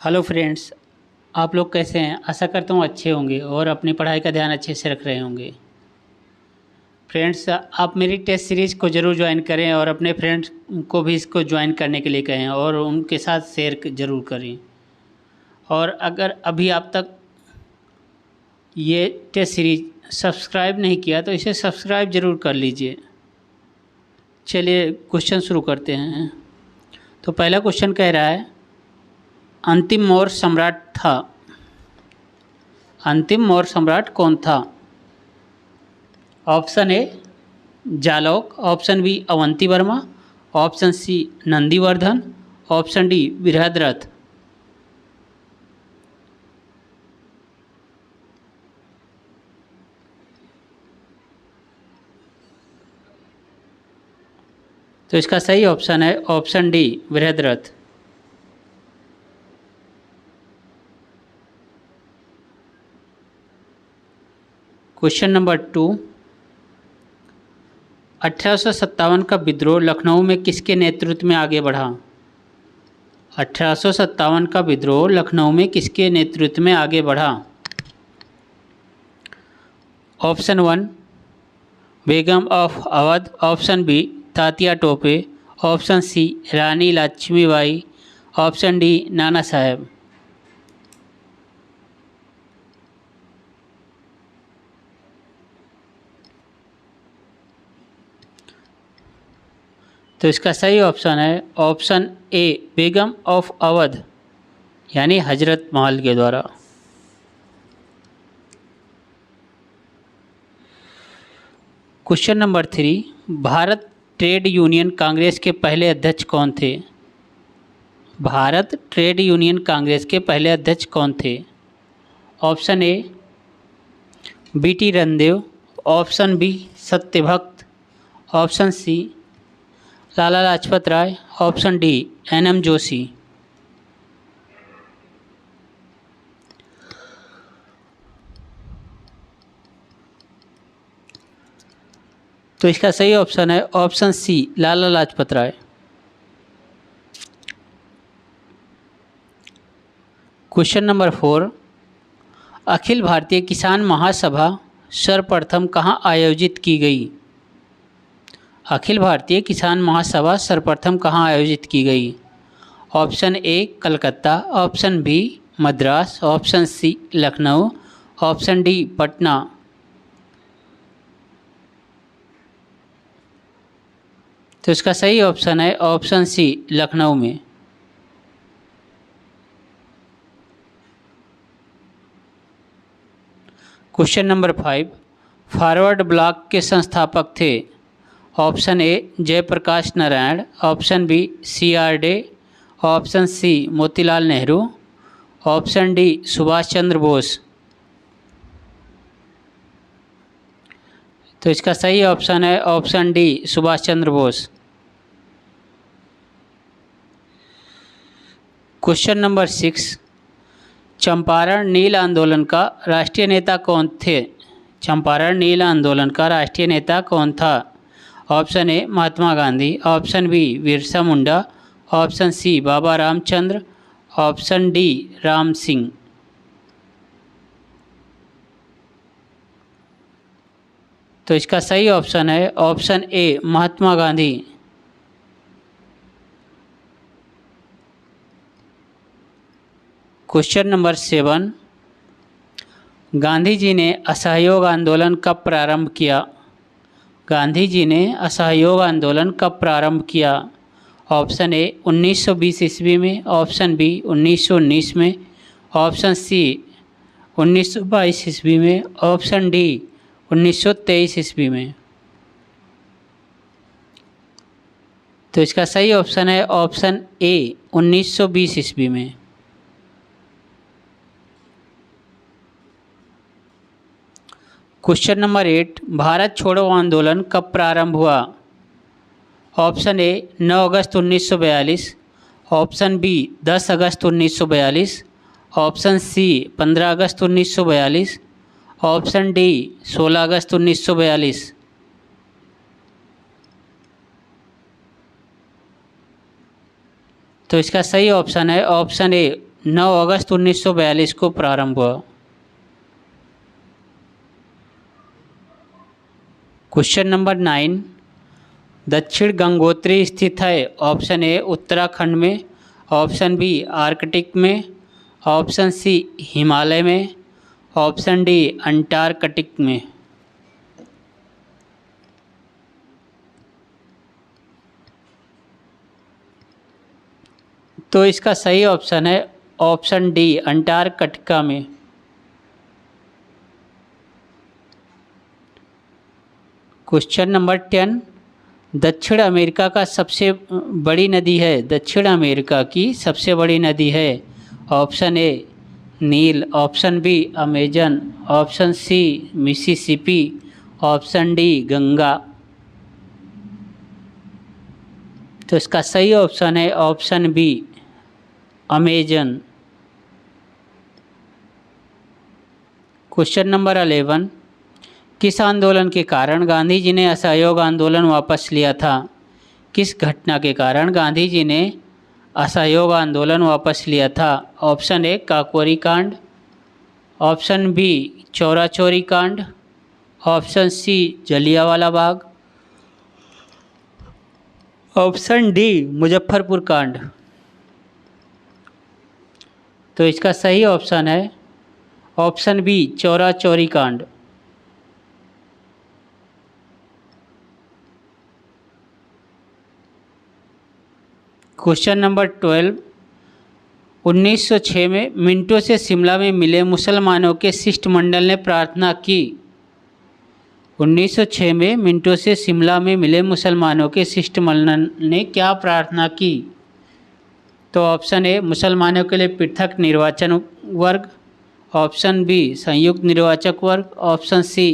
Hello friends. आप लोग कैसे हैं? आशा करता हूँ अच्छे होंगे और अपनी पढ़ाई का ध्यान अच्छे से रख रहे होंगे। फ्रेंड्स, आप मेरी टेस्ट सीरीज़ को ज़रूर ज्वाइन करें और अपने फ्रेंड्स को भी इसको ज्वाइन करने के लिए कहें और उनके साथ शेयर ज़रूर करें। और अगर अभी आप तक ये टेस्ट सीरीज सब्सक्राइब नहीं किया तो इसे सब्सक्राइब ज़रूर कर लीजिए। चलिए क्वेश्चन शुरू करते हैं। तो पहला क्वेश्चन कह रहा है, अंतिम मौर्य सम्राट था। अंतिम मौर्य सम्राट कौन था? Option A Jalauka, option B Avanti Varma, option C Nandivardhana, option D Brihadratha. तो इसका सही ऑप्शन है option D Brihadratha. Question number 2, 1857 का विद्रोह लखनऊ में किसके नेतृत्व में आगे बढ़ा? 1857 का विद्रोह लखनऊ में किसके नेतृत्व में आगे बढ़ा? Option 1 Begum of Awadh, option B Tatya Tope, option C Rani Laxmibai, option D Nana Saheb. तो इसका सही ऑप्शन है option A Begum of Awadh, यानी हजरत महल के द्वारा। Question number 3, Bharat Trade Union Congress के पहले अध्यक्ष कौन थे? भारत ट्रेड यूनियन कांग्रेस के पहले अध्यक्ष कौन थे? Option A BT Randive, option B Satyabhakt, option C Lala Lajpat Rai, option D NM Joshi. तो इसका सही ऑप्शन है option C Lala Lajpat Rai. Question number 4, Akhil Bharatiya Kisan महासभा सर्वप्रथम कहाँ आयोजित की गई? अखिल भारतीय किसान महासभा सर्वप्रथम कहाँ आयोजित की गई? Option A Calcutta, option B Madras, option C Lucknow, option D Patna. तो इसका सही ऑप्शन है ऑप्शन सी लखनऊ में। क्वेश्चन नंबर 5, फॉरवर्ड ब्लॉक के संस्थापक थे। Option A Jayaprakash Narayan, option B C R Dey, option C Motilal Nehru, option D Subhash Chandra Bose. तो इसका सही ऑप्शन है option D Subhash Chandra Bose. Question number 6, Champaran नील आंदोलन का राष्ट्रीय नेता कौन थे? चंपारण नील आंदोलन का राष्ट्रीय नेता कौन था? Option A Mahatma Gandhi, option B Birsa Munda, option C Baba Ramchandra, option D Ram Singh. तो इसका सही ऑप्शन है option A Mahatma Gandhi. Question number 7, Gandhi ji ने असहयोग आंदोलन कब प्रारंभ किया? गांधी जी ने असहयोग आंदोलन कब प्रारंभ किया? ऑप्शन ए 1920 ईस्वी में, ऑप्शन बी 1919 में, ऑप्शन सी 1922 ईस्वी में, ऑप्शन डी 1923 ईस्वी में। तो इसका सही ऑप्शन है ऑप्शन ए 1920 ईस्वी में। क्वेश्चन नंबर 8, भारत छोड़ो आंदोलन कब प्रारंभ हुआ? ऑप्शन ए 9 अगस्त 1942, ऑप्शन बी 10 अगस्त 1942, ऑप्शन सी 15 अगस्त 1942, ऑप्शन डी 16 अगस्त 1942। तो इसका सही ऑप्शन है ऑप्शन ए 9 अगस्त 1942 को प्रारंभ हुआ। क्वेश्चन नंबर 9, दक्षिण गंगोत्री स्थित है। ऑप्शन ए उत्तराखंड में, ऑप्शन बी आर्कटिक में, ऑप्शन सी हिमालय में, ऑप्शन डी अंटार्कटिक में। तो इसका सही ऑप्शन है ऑप्शन डी अंटार्कटिका में। क्वेश्चन नंबर 10, दक्षिण अमेरिका का सबसे बड़ी नदी है। दक्षिण अमेरिका की सबसे बड़ी नदी है। Option A Nile, option B Amazon, option C Mississippi, option D Ganga. तो इसका सही ऑप्शन है option B Amazon. Question number 11, किस आंदोलन के कारण गांधी जी ने असहयोग आंदोलन वापस लिया था? किस घटना के कारण गांधी जी ने असहयोग आंदोलन वापस लिया था? ऑप्शन ए काकोरी कांड, ऑप्शन बी चौरा चौरी कांड, option C Jallianwala Bagh, option D Muzaffarpur कांड। तो इसका सही ऑप्शन है ऑप्शन बी चौरा चौरी कांड। क्वेश्चन नंबर 12, 1906 में मिंटो से शिमला में मिले मुसलमानों के शिष्टमंडल ने प्रार्थना की। 1906 में मिंटो से शिमला में मिले मुसलमानों के शिष्टमंडल ने क्या प्रार्थना की? तो ऑप्शन ए मुसलमानों के लिए पृथक निर्वाचन वर्ग, ऑप्शन बी संयुक्त निर्वाचक वर्ग, ऑप्शन सी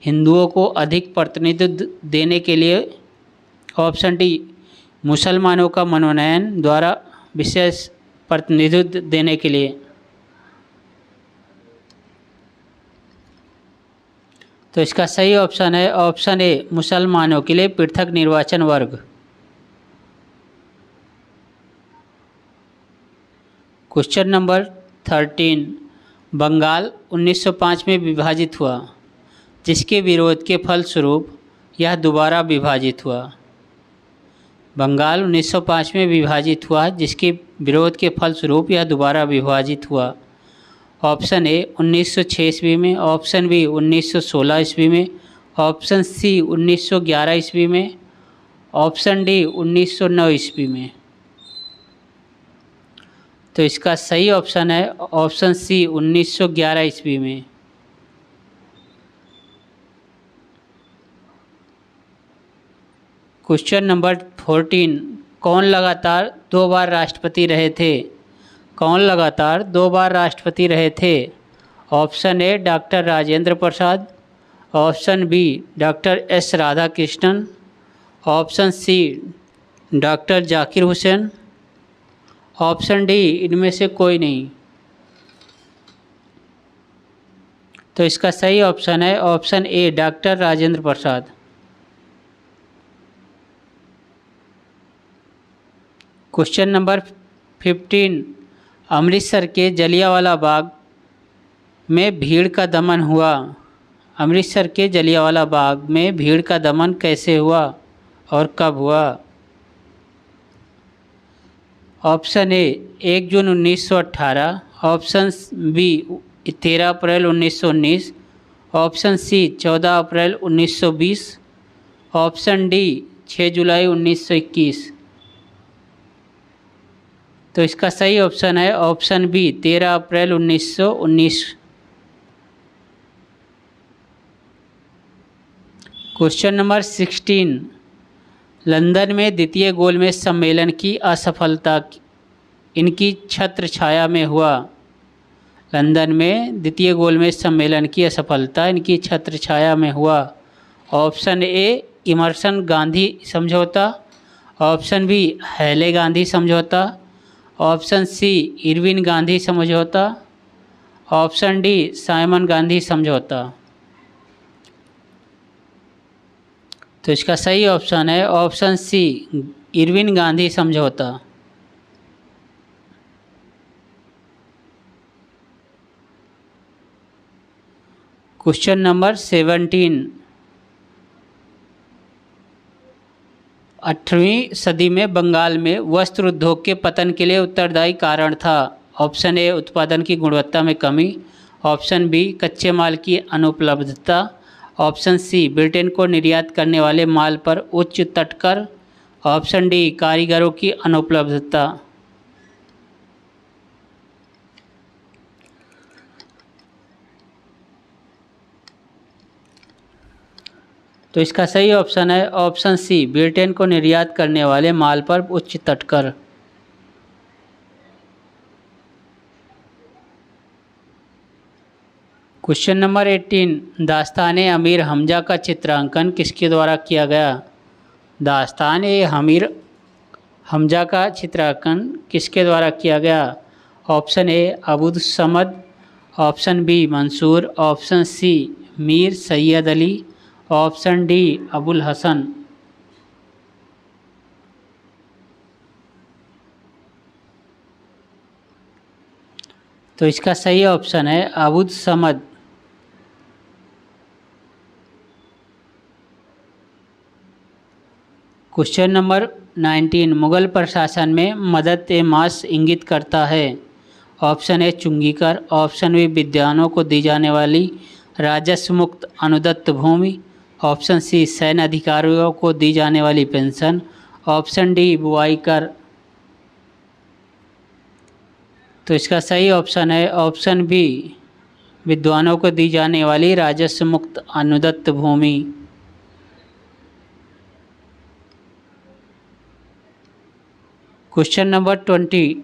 हिंदुओं को अधिक प्रतिनिधित्व देने के लिए, ऑप्शन डी मुसलमानों का मनोनयन द्वारा विशेष प्रतिनिधित्व देने के लिए। तो इसका सही ऑप्शन है ऑप्शन ए मुसलमानों के लिए पृथक निर्वाचन वर्ग। क्वेश्चन नंबर 13, बंगाल 1905 में विभाजित हुआ, जिसके विरोध के फलस्वरूप यह दोबारा विभाजित हुआ। बंगाल 1905 में विभाजित हुआ, जिसके विरोध के फलस्वरूप यह दोबारा विभाजित हुआ। ऑप्शन ए 1906 ईस्वी में, ऑप्शन बी 1916 ईस्वी में, ऑप्शन सी 1911 ईस्वी में, ऑप्शन डी 1909 ईस्वी में। तो इसका सही ऑप्शन है ऑप्शन सी 1911 ईस्वी में। क्वेश्चन नंबर 14, कौन लगातार 2 बार राष्ट्रपति रहे थे? कौन लगातार 2 बार राष्ट्रपति रहे थे? Option A doctor Rajendra Prasad, option B doctor S Radhakrishnan, option C doctor Zakir Hussain, option D इनमें से कोई नहीं। तो इसका सही ऑप्शन है option A doctor Rajendra Prasad. Question number 15, Amritsar के जलियांवाला बाग में भीड़ का दमन हुआ। अमृतसर के जलियांवाला बाग में भीड़ का दमन कैसे हुआ और कब हुआ? ऑप्शन ए 1 जून 1918, ऑप्शन बी 13 अप्रैल 1919, ऑप्शन सी 14 अप्रैल 1920, ऑप्शन डी 6 जुलाई 1921। तो इसका सही ऑप्शन है ऑप्शन बी 13 अप्रैल 1919। क्वेश्चन नंबर 16, लंदन में द्वितीय गोलमेज सम्मेलन की असफलता इनकी छत्र छाया में हुआ। लंदन में द्वितीय गोलमेज सम्मेलन की असफलता इनकी छत्र छाया में हुआ। ऑप्शन ए इमर्सन गांधी समझौता, ऑप्शन बी हैले गांधी समझौता, ऑप्शन सी इरविन गांधी समझौता, ऑप्शन डी साइमन गांधी समझौता। तो इसका सही ऑप्शन है ऑप्शन सी इरविन गांधी समझौता। क्वेश्चन नंबर 17, 18वीं सदी में बंगाल में वस्त्र उद्योग के पतन के लिए उत्तरदायी कारण था। ऑप्शन ए उत्पादन की गुणवत्ता में कमी, ऑप्शन बी कच्चे माल की अनुपलब्धता, ऑप्शन सी ब्रिटेन को निर्यात करने वाले माल पर उच्च तटकर, ऑप्शन डी कारीगरों की अनुपलब्धता। तो इसका सही ऑप्शन है ऑप्शन सी ब्रिटेन को निर्यात करने वाले माल पर उच्च तटकर। क्वेश्चन नंबर 18, दास्तान-ए अमीर हमजा का चित्रांकन किसके द्वारा किया गया? दास्तान-ए अमीर हमजा का चित्रांकन किसके द्वारा किया गया? Option A Abdus Samad, option B Mansur, option C Mir Sayyid Ali, option D Abul Hasan. तो इसका सही ऑप्शन है अबुद समद। क्वेश्चन नंबर 19, मुगल प्रशासन में मदद ए मास इंगित करता है। ऑप्शन ए चुंगीकर, ऑप्शन बी विद्वानों को दी जाने वाली राजस्व मुक्त अनुदत्त भूमि, ऑप्शन सी सैन्य अधिकारियों को दी जाने वाली पेंशन, ऑप्शन डी बुआई कर। तो इसका सही ऑप्शन है ऑप्शन बी विद्वानों को दी जाने वाली राजस्व मुक्त अनुदत्त भूमि। क्वेश्चन नंबर 20,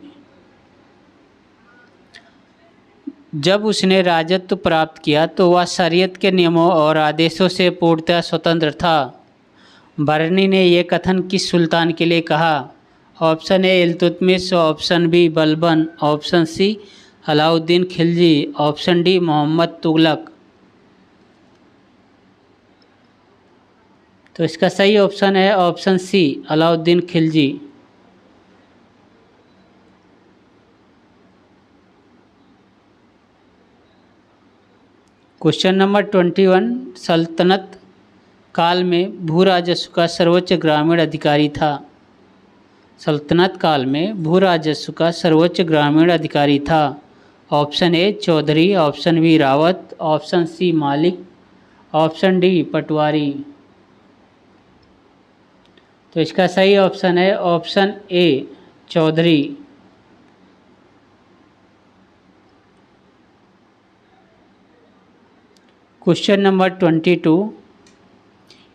जब उसने राजत्व प्राप्त किया तो वह शरीयत के नियमों और आदेशों से पूर्णतः स्वतंत्र था। बरनी ने यह कथन किस सुल्तान के लिए कहा? Option A Iltutmish, option B Balban, option C Alauddin Khilji, option D Mohammad Tughlaq. तो इसका सही ऑप्शन है option C Alauddin Khilji. Question number 21, सल्तनत काल में भू राजस्व का सर्वोच्च ग्रामीण अधिकारी था। सल्तनत काल में भू राजस्व का सर्वोच्च ग्रामीण अधिकारी था। ऑप्शन ए चौधरी, ऑप्शन बी रावत, ऑप्शन सी मालिक, ऑप्शन डी पटवारी। तो इसका सही ऑप्शन है ऑप्शन ए चौधरी। क्वेश्चन नंबर 22,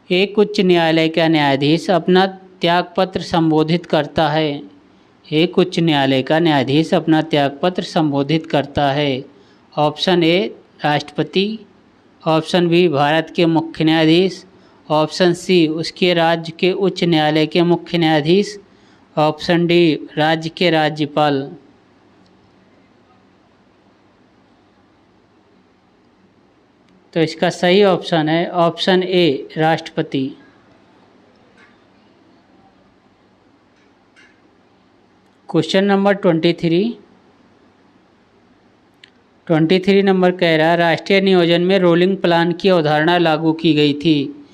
एक उच्च न्यायालय का न्यायाधीश अपना त्यागपत्र संबोधित करता है। एक उच्च न्यायालय का न्यायाधीश अपना त्यागपत्र संबोधित करता है। ऑप्शन ए राष्ट्रपति, ऑप्शन बी भारत के मुख्य न्यायाधीश, ऑप्शन सी उसके राज्य के उच्च न्यायालय के मुख्य न्यायाधीश, ऑप्शन डी राज्य के राज्यपाल। तो इसका सही ऑप्शन है ऑप्शन ए राष्ट्रपति। क्वेश्चन नंबर 23 नंबर कह रहा है राष्ट्रीय नियोजन में रोलिंग प्लान की अवधारणा लागू की गई थी।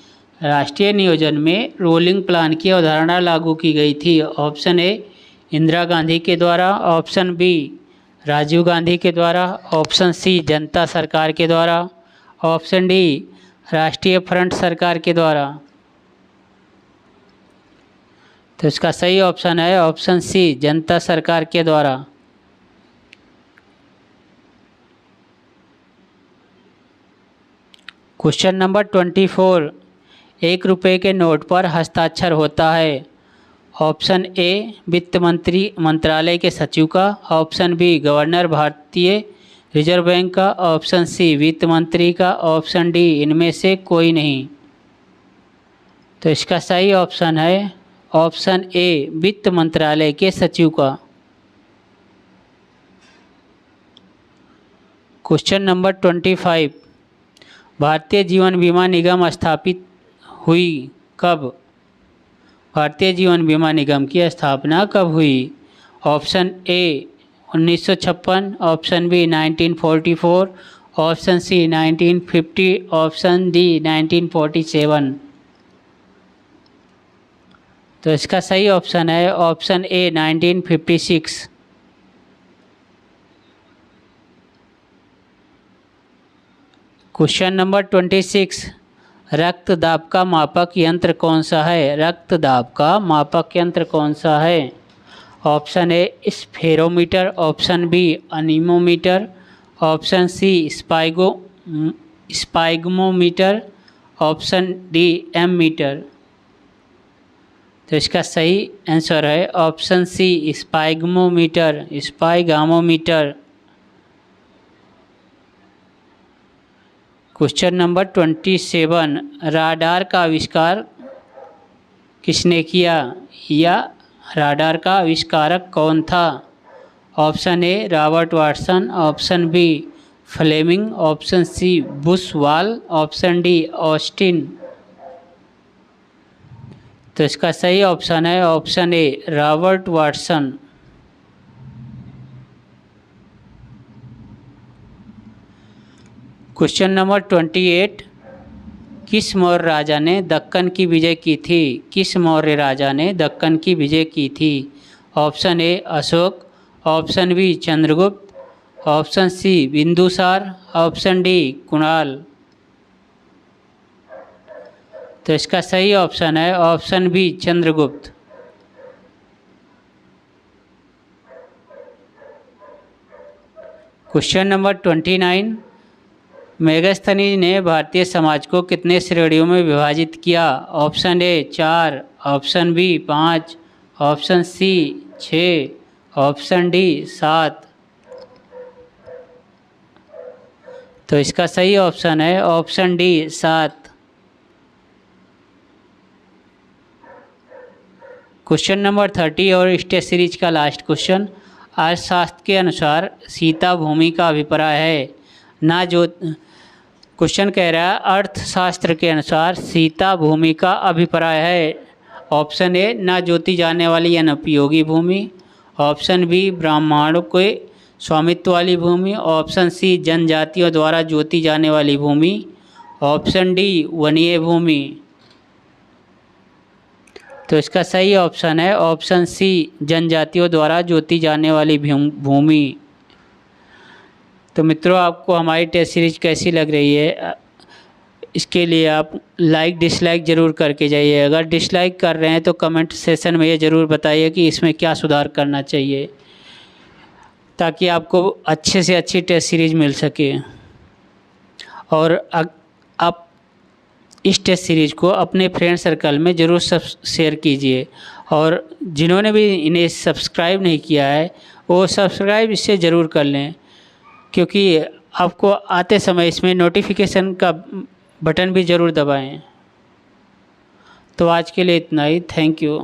राष्ट्रीय नियोजन में रोलिंग प्लान की अवधारणा लागू की गई थी। ऑप्शन ए इंदिरा गांधी के द्वारा, ऑप्शन बी राजीव गांधी के द्वारा, ऑप्शन सी जनता सरकार के द्वारा, ऑप्शन डी राष्ट्रीय फ्रंट सरकार के द्वारा। तो इसका सही ऑप्शन है ऑप्शन सी जनता सरकार के द्वारा। क्वेश्चन नंबर 24, 1 रुपये के नोट पर हस्ताक्षर होता है। ऑप्शन ए वित्त मंत्रालय के सचिव का, ऑप्शन बी गवर्नर भारतीय रिजर्व बैंक का, ऑप्शन सी वित्त मंत्री का, ऑप्शन डी इनमें से कोई नहीं। तो इसका सही ऑप्शन है ऑप्शन ए वित्त मंत्रालय के सचिव का। क्वेश्चन नंबर 25, भारतीय जीवन बीमा निगम स्थापित हुई कब? भारतीय जीवन बीमा निगम की स्थापना कब हुई? Option A 1956, option B 1944, option C 1950, option D 1947। तो इसका सही ऑप्शन है ऑप्शन ए 1956। क्वेश्चन नंबर 26, रक्त दाब का मापक यंत्र कौन सा है? रक्त दाब का मापक यंत्र कौन सा है? Option A spherometer, option B anemometer, option C sphygmometer, option D ammeter. तो इसका सही आंसर है option C sphygmometer. Question number 27, radar का आविष्कार किसने किया या राडार का आविष्कारक कौन था? Option A Robert Watson, option B Fleming, option C बुशवाल, ऑप्शन डी ऑस्टिन। तो इसका सही ऑप्शन है option A Robert Watson. Question number 28, किस मौर्य राजा ने दक्कन की विजय की थी? किस मौर्य राजा ने दक्कन की विजय की थी? Option A Ashoka, option B Chandragupta, option C Bindusara, option D Kunal. तो इसका सही ऑप्शन है option B Chandragupta. Question number 29, Megasthenes ने भारतीय समाज को कितने श्रेणियों में विभाजित किया? Option A 4, option B 5, option C 6, option D 7। तो इसका सही ऑप्शन है ऑप्शन डी 7। क्वेश्चन नंबर 30 और इस टेस्ट सीरीज का लास्ट क्वेश्चन, अर्थशास्त्र के अनुसार सीता भूमि का अभिप्राय है ना जो क्वेश्चन कह रहा है अर्थशास्त्र के अनुसार सीता भूमि का अभिप्राय है। ऑप्शन ए ना जोती जाने वाली अनुपयोगी भूमि, ऑप्शन बी ब्राह्मणों के स्वामित्व वाली भूमि, ऑप्शन सी जनजातियों द्वारा जोती जाने वाली भूमि, ऑप्शन डी वनीय भूमि। तो इसका सही ऑप्शन है ऑप्शन सी जनजातियों द्वारा जोती जाने वाली भूमि। तो मित्रों, आपको हमारी टेस्ट सीरीज कैसी लग रही है इसके लिए आप लाइक डिसलाइक ज़रूर करके जाइए। अगर डिसलाइक कर रहे हैं तो कमेंट सेशन में ये ज़रूर बताइए कि इसमें क्या सुधार करना चाहिए, ताकि आपको अच्छे से अच्छी टेस्ट सीरीज मिल सके। और आप इस टेस्ट सीरीज़ को अपने फ्रेंड सर्कल में ज़रूर शेयर कीजिए, और जिन्होंने भी इन्हें सब्सक्राइब नहीं किया है वो सब्सक्राइब इससे ज़रूर कर लें, क्योंकि आपको आते समय इसमें नोटिफिकेशन का बटन भी ज़रूर दबाएं। तो आज के लिए इतना ही। Thank you.